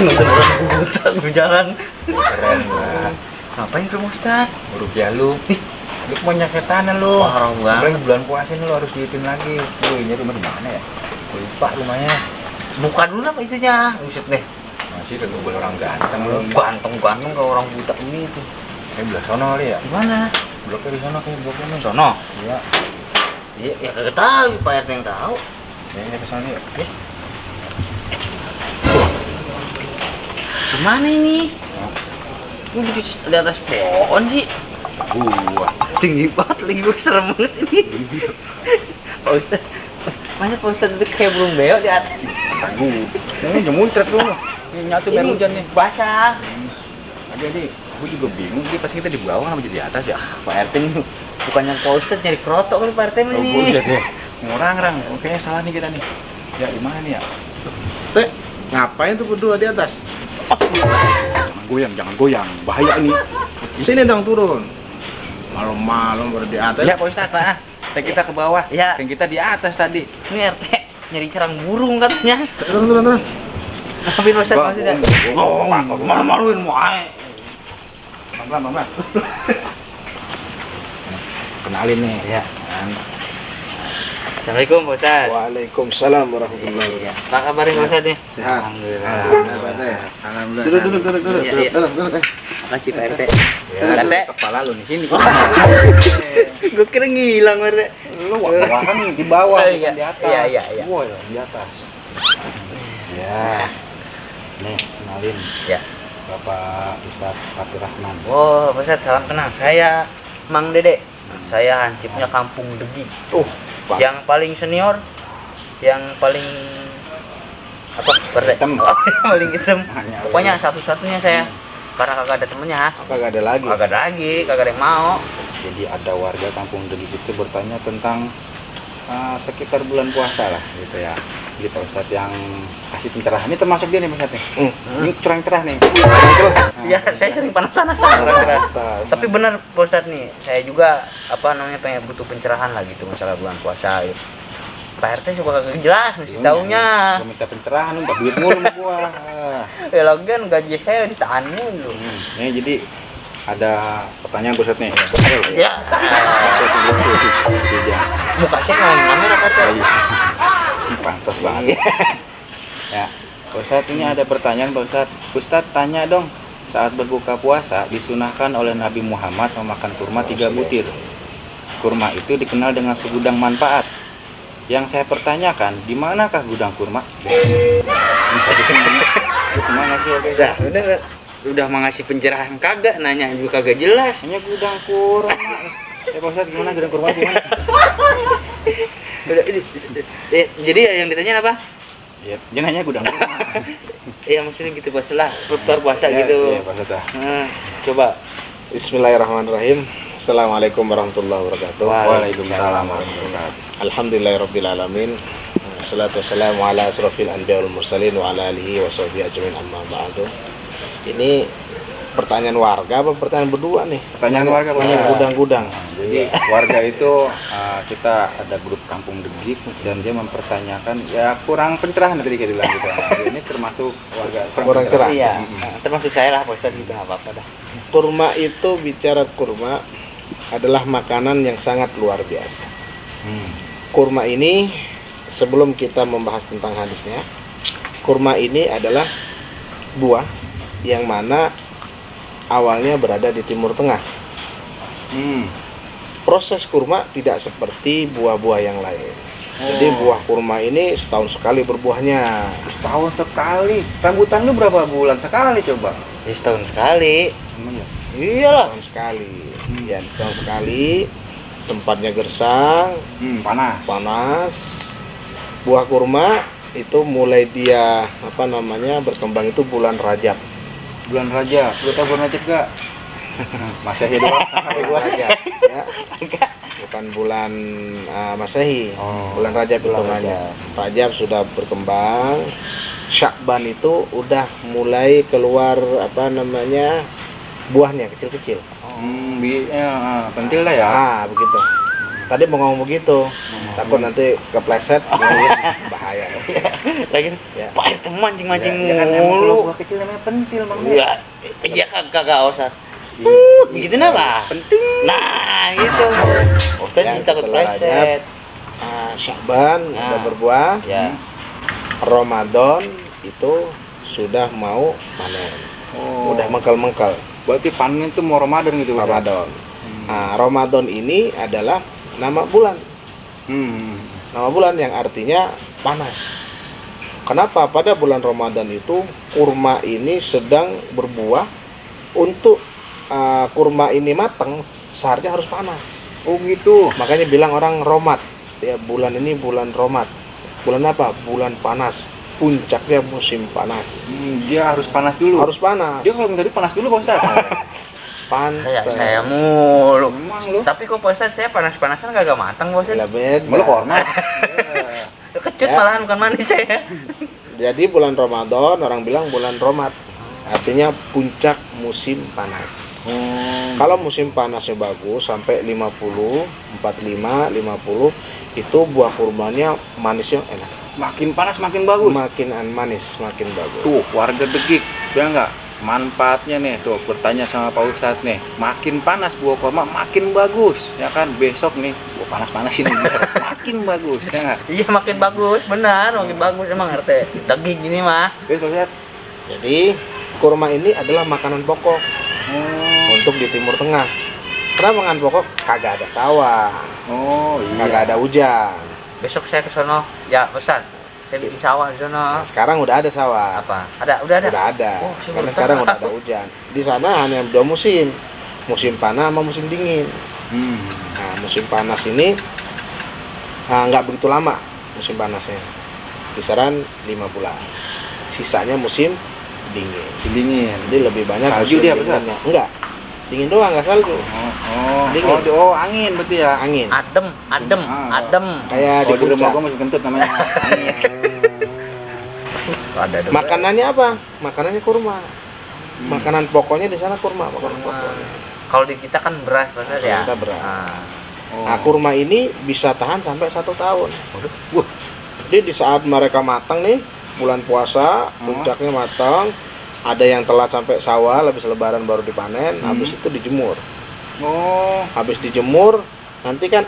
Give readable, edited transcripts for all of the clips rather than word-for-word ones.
nonton orang buta gue jalan. Keren lah. Ngapain ke Ustaz? Rupiah lu. Lu punya setanan lu. Parah banget. Apalagi bulan puasa ini lu harus duitin lagi. Lu ini rumah di mana ya? Gua lupa rumahnya. Buka dulu apa itunya? Buset deh. Masih udah boleh orang ganteng lu. Ganteng-ganteng kayak orang buta ini tuh. Kayak belah sono kali ya? Gimana? Bloknya di sono kayak bloknya nih. Sono. Iya. Iya, ya kagak tahu, Pak RT yang tahu. Kayaknya ke sono ya. Gimana ini? Lu di atas pohon sih. Gua. Tinggi banget, lagi gue serem banget ini. Pak Ustaz, masa Pak Ustaz itu kayak burung beo di atas? Ini nyemuncret lu. Ini nyatu biar hujan nih. Basah. Jadi, gue juga bingung. Dia pas kita di bawah apa jadi di atas ya? Pak RT ini bukannya Pak Ustaz nyari kerotok kan Pak RT Oh, ini. buset deh. Orang-orang, kayaknya salah nih kita nih. Ya, gimana nih ya? Teh, ngapain tuh berdua di atas? Jangan goyang. Bahaya nih. Sini dong turun. Malam-malam baru di atas. Ya, Pak Ustaz, Pak. Kita ke bawah. Ya. Dan kita di atas tadi. Ini RT nyari kerang burung katanya. Turun. Maafin Pak Ustaz, maksudnya. Oh, malu-maluin wae. Pelan-pelan. Kenalin nih. Ya. Assalamualaikum Pak Ustaz. Waalaikumsalam warahmatullahi wabarakatuh. Apa kabarnya Pak Ustaz nih? Sehat. Alhamdulillah. Alhamdulillah. Duduk. Makasih Pak RT. Ya, RT. kepala lu di sini. Gue kira ngilang RT. Lu kan di bawah, Oh, bukan iya. di atas. Iya. Gua di atas. Ya. Nih, kenalin. Ya. Bapak Ustaz Fatir Rahman. Oh, Pak Ustaz, salam kenal. Saya Mang Dede. Saya hansipnya Kampung Degi. Yang paling senior, yang paling apa? Hitam. Yang paling hitam. Hanya Pokoknya satu-satunya saya. Karena kagak ada temennya. Kagak ada lagi. Kagak ada lagi, kagak ada yang mau. Jadi ada warga Kampung Degi itu bertanya tentang sekitar bulan puasa lah gitu ya. Jadi Pak Ustadz yang kasih pencerahan ini termasuk dia nih Pak Ustadz nih. Ini curang cerah nih. Ya, saya sering panas-panasan orang-orang. Tapi benar Pak Ustadz nih, saya juga pengen butuh pencerahan lah gitu masalah bulan puasa. Gitu. Pak RT suka kagak jelas mesti taunya. Gua minta pencerahan, minta duit mulu sama gua. Ya lagian gaji saya ditahan mulu. Nih jadi ada pertanyaan Pak Ustadz nih. Ya. Muka saya kayak kamera kata. Pansos banget. Ya, Pak Ustadz ini ada pertanyaan Pak Ustadz. Ustadz tanya dong, saat berbuka puasa disunahkan oleh Nabi Muhammad memakan kurma 3 butir. Kurma itu dikenal dengan segudang manfaat. Yang saya pertanyakan, di manakah gudang kurma? Gimana sih? Udah mengasih pencerahan kagak, nanya juga kagak jelas. Hanya gudang kurma. Ya Pak Ustadz gimana gudang kurma gimana? Jadi yang ditanya apa? Ya, dia nanya gudang kurma. Iya maksudnya gitu pasalah pertuar puasa gitu. Iya, Pak Ustadz. Coba. Bismillahirrahmanirrahim. Assalamualaikum warahmatullahi wabarakatuh. Waalaikumsalam warahmatullahi wabarakatuh. Alhamdulillahirabbil alamin. Wassalatu wassalamu ala asrofil anbiya wal mursalin wa ala alihi wa sahbihi ajmain amma ba'du. Ini pertanyaan warga apa pertanyaan berdua nih? Pertanyaan warga, Pak. Pertanyaan gudang-gudang. Jadi warga itu kita ada grup Kampung Degi dan dia mempertanyakan ya kurang pencerahan tadi kita bilang gitu. Nah, ini termasuk warga Kurang cerah. Iya, termasuk saya lah Pak Ustadz gitu nggak apa-apa dah. Kurma itu, bicara kurma adalah makanan yang sangat luar biasa. Kurma ini, sebelum kita membahas tentang hadisnya, kurma ini adalah buah yang mana awalnya berada di Timur Tengah. Proses kurma tidak seperti buah-buah yang lain. Jadi buah kurma ini setahun sekali berbuahnya. Setahun sekali. Rambutan lu berapa bulan sekali coba? Ya setahun sekali. Iyalah. Setahun sekali. Ya, setahun sekali. Tempatnya gersang, panas. Buah kurma itu mulai dia berkembang itu bulan Rajab. Bulan Rajab. Lu tahu bulan Rajab gak? Masehi doang. Bulan Rajab, ya. Bukan bulan Masehi. Bulan Rajab itu namanya. Rajab sudah berkembang. Syakban itu udah mulai keluar buahnya kecil-kecil. Pentil lah ya. Begitu. Tadi mau ngomong begitu, takut nanti kepleset, bahaya. Lagi Ya. Pak RT mancing-mancing Ya kan emang kalau mulu. buah kecil namanya pentil Bang. Iya, iya kagak Ustaz. Begitu lah. Penting. Nah, gitu. Ustaz Ya, takut setelah pleset. Sya'ban Nah. udah berbuah, Ya. Ramadan itu sudah mau panen, Oh. udah mengkal-mengkal. Berarti panen itu mau Ramadan gitu. Bang? Ramadan. Ramadan ini adalah nama bulan. Hmm. Nama bulan yang artinya panas. Kenapa pada bulan Ramadan itu kurma ini sedang berbuah? Untuk kurma ini matang, seharusnya harus panas. Oh gitu. Makanya bilang orang Romat. Ya, bulan ini bulan Romat. Bulan apa? Bulan panas. Puncaknya musim panas. Dia harus panas dulu. Harus panas. Dia kalau tadi panas dulu Pak Ustaz. Saya mulu. Memang lu. Tapi kok Pak Ustaz saya panas-panasan kagak matang Pak Ustaz. Lah, beda. Malu korma. Kecut Ya. malahan bukan manis saya. Jadi bulan Ramadan orang bilang bulan Romat. Artinya puncak musim panas. Kalau musim panasnya bagus sampai 50, 45, 50 itu buah kurmanya manisnya enak. Makin panas makin bagus. Makin manis, makin bagus. Tuh warga Degik, ya enggak? Manfaatnya nih, tuh bertanya sama Pak Ustadz nih, makin panas buah kurma makin bagus, ya kan? Besok nih, buah panas-panasin makin bagus, ya enggak? Iya makin bagus, benar, makin bagus emang RT. Daging gini mah. Terus Pak Ustadz? Jadi kurma ini adalah makanan pokok untuk di Timur Tengah. Kenapa makanan pokok? Kagak ada sawah, Oh iya. kagak ada hujan. Besok saya ke sono. Ya, Ustaz. Saya bikin sawah di sono. Nah, sekarang udah ada sawah. Apa? Ada, udah ada. Udah ada. Oh, saya Karena baru sekarang tahu. udah ada hujan. Di sana hanya dua musim. Musim panas sama musim dingin. Hmm. Nah, musim panas ini nggak begitu lama musim panasnya. Kisaran 5 bulan. Sisanya musim dingin. Dingin. Jadi lebih banyak Salju musim dia, dinginnya. Enggak. Dingin doang, nggak salju. Dingin. Oh, angin berarti ya. Angin. Adem, adem, Ah. adem. Kayak Oh, di rumah puncak. gua masih kentut namanya. Angin. Ada dong. Makanannya apa? Makanannya kurma. Makanan pokoknya di sana kurma, makanan pokoknya. Kalau di kita kan beras, Ustaz ya. Kita beras. Nah, Oh. Nah, kurma ini bisa tahan sampai 1 tahun. Wah. Jadi di saat mereka matang nih, bulan puasa, puncaknya matang, ada yang telat sampai sawah, habis lebaran baru dipanen, habis itu dijemur. Oh. Habis dijemur, nanti kan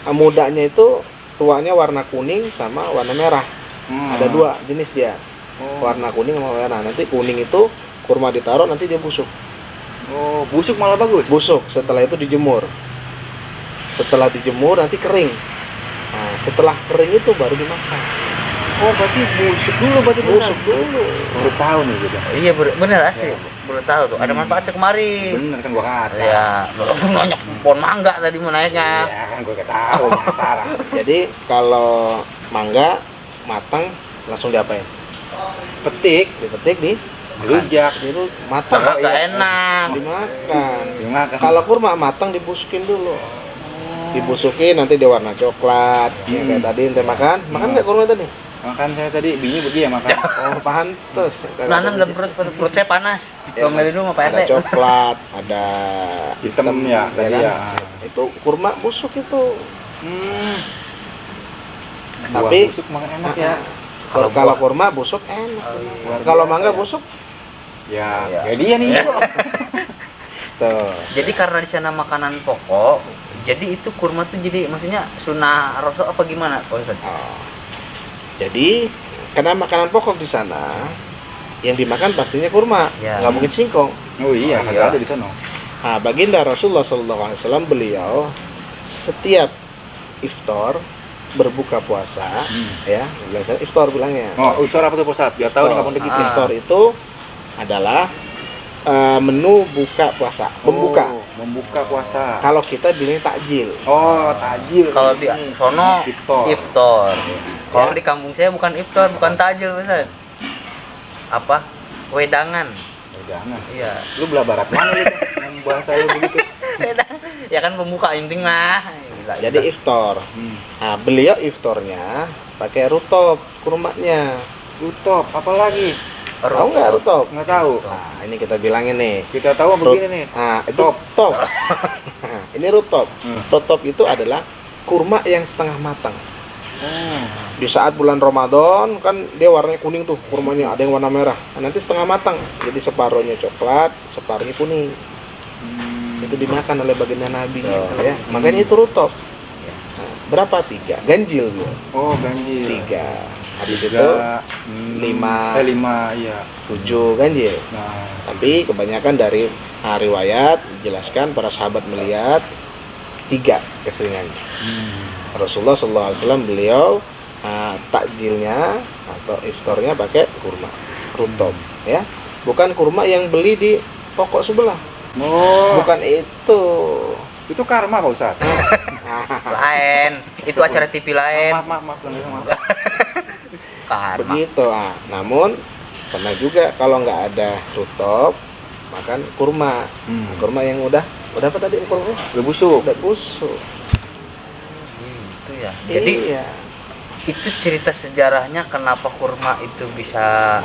mudanya itu tuanya warna kuning sama warna merah. Ada 2 jenis dia. Oh. Warna kuning sama merah. Nanti kuning itu kurma ditaruh, nanti dia busuk. Oh, busuk malah bagus. Busuk, setelah itu dijemur. Setelah dijemur nanti kering. Nah, setelah kering itu baru dimakan. Oh, berarti busuk dulu berarti Busuk dulu. Baru tahu nih gitu. iya bener asli. Baru tahu tuh. Ada manfaatnya kemari. Bener kan gua kata. Ya, banyak pohon mangga tadi mau naiknya. Ya kan gua tahu penasaran. Jadi kalau mangga matang langsung diapain? Petik, Dipetik di rujak, itu matang Kagak enak. dimakan. dimakan. Kalau kurma matang dibusukin dulu. Dibusukin nanti dia warna coklat. Ya, kayak tadi ente makan. Makan nggak kurma tadi? Makan saya tadi bini pergi ya makan. Oh, pantes. Nanam dalam perut saya panas. Ya, Kalau dulu sama Pak ada RT. coklat, ada Hitam ya, tadi kan? ya. Itu kurma busuk itu. Hmm. Tapi- Buah busuk makan enak ya. Kalau kurma busuk enak. Luar Kalau biasa mangga ya. busuk Ya, Ya. ya dia nih. tuh. Jadi karena di sana makanan pokok, jadi itu kurma tuh jadi maksudnya sunnah rasul apa gimana Pak Ustaz? Oh. Jadi karena makanan pokok di sana yang dimakan pastinya kurma, Ya. nggak mungkin singkong. Oh iya, Oh, kagak iya. ada di sana. Nah, baginda Rasulullah SAW beliau setiap iftar berbuka puasa, ya, biasanya iftar bilangnya. Oh, ucap apa tuh Pak Ustaz? Biar tahu nih kapan dikit nih. Iftar itu adalah menu buka puasa, pembuka. Oh, membuka puasa. Kalau kita bilangnya takjil. Oh, tajil. Kalau di sono Iftar. iftar. Kalau Ya. di kampung saya bukan iftar, bukan tajil Ustaz. Apa? Wedangan. Oh, jangan. Iya. Lu belah barat mana lu? Yang bahasa lu begitu. Ya kan pembuka inting mah. Gila, Jadi gila. iftar. Nah, beliau iftarnya pakai rutop kurmanya. Tutop, apa lagi? Tahu nggak rutop? Nggak tahu. Nah, ini kita bilangin nih. Kita tahu begini nih. Nah, itu Top. top. Nah, ini rutop. Hmm. Rutop itu adalah kurma yang setengah matang. Oh. Di saat bulan Ramadan kan dia warnanya kuning tuh kurmanya, ada yang warna merah. Nah, nanti setengah matang, jadi separuhnya coklat, separuhnya kuning. Itu dimakan oleh baginda Nabi gitu ya. Makanya itu rutop. Nah, berapa? 3 ganjil dia. Oh, ganjil. 3. Habis itu 5 ya. 7 ganjil. Nah, Tapi kebanyakan dari riwayat dijelaskan para sahabat melihat 3 keseringannya. Rasulullah SAW beliau takjilnya atau iftarnya pakai kurma rutop ya, bukan kurma yang beli di toko sebelah. oh, Bukan itu. itu karma Pak Ustaz. Lain, itu acara TV lain. Maaf. Karma. Begitu. Namun pernah juga kalau nggak ada rutop makan kurma. Kurma yang udah apa tadi kurma? Udah busuk. Udah busuk. Itu ya. Jadi Iya. itu cerita sejarahnya kenapa kurma itu bisa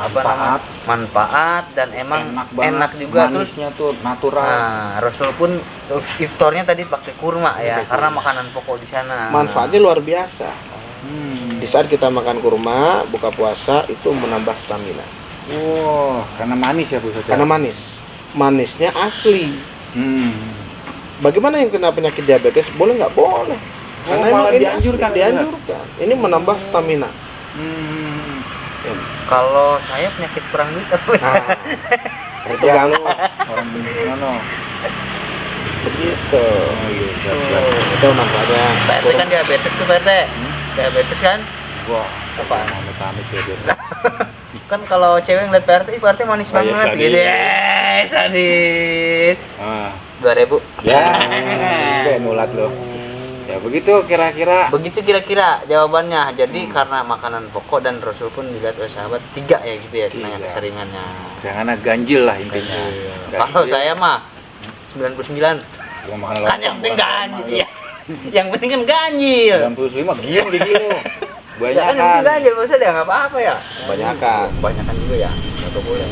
manfaat dan emang enak juga. Terus Manisnya tuh natural. nah, Rasul pun iftarnya tadi pakai kurma ya, karena makanan pokok di sana. Manfaatnya luar biasa. Hmm. Di saat kita makan kurma buka puasa itu menambah stamina. Oh, karena manis ya Bu Ustaz. Karena manisnya asli. Bagaimana yang kena penyakit diabetes? Boleh nggak? Boleh. Karena malah emang ini dianjurkan, asli, dianjurkan. Ini menambah stamina. Kalau saya penyakit kurang duit apa ya? Nah, itu gampang. Orang Binono. Begitu. Oh iya, jelas. Itu manfaatnya. Pak RT kan diabetes tuh Pak RT. Diabetes kan? Wah, Apa? amit-amit ya dia. Kan kalau cewek ngeliat Pak RT, Pak RT manis Oh, iya, banget sadis. gitu. Sadis. Ah, 2000. ya, kayak mulat loh. Ya begitu kira-kira. Begitu kira-kira jawabannya. Jadi karena makanan pokok dan Rasul pun dilihat oleh sahabat 3 ya gitu ya, senangnya 3. keseringannya. Jangan ganjil lah intinya. Kalau saya mah 99. Kan yang penting ganjil. Iya. Yang penting kan ganjil. 95 gil di gilo. Ya kan yang penting Banyak ganjil, maksudnya nggak apa-apa ya. Kebanyakan. Banyakan juga ya. Nggak boleh.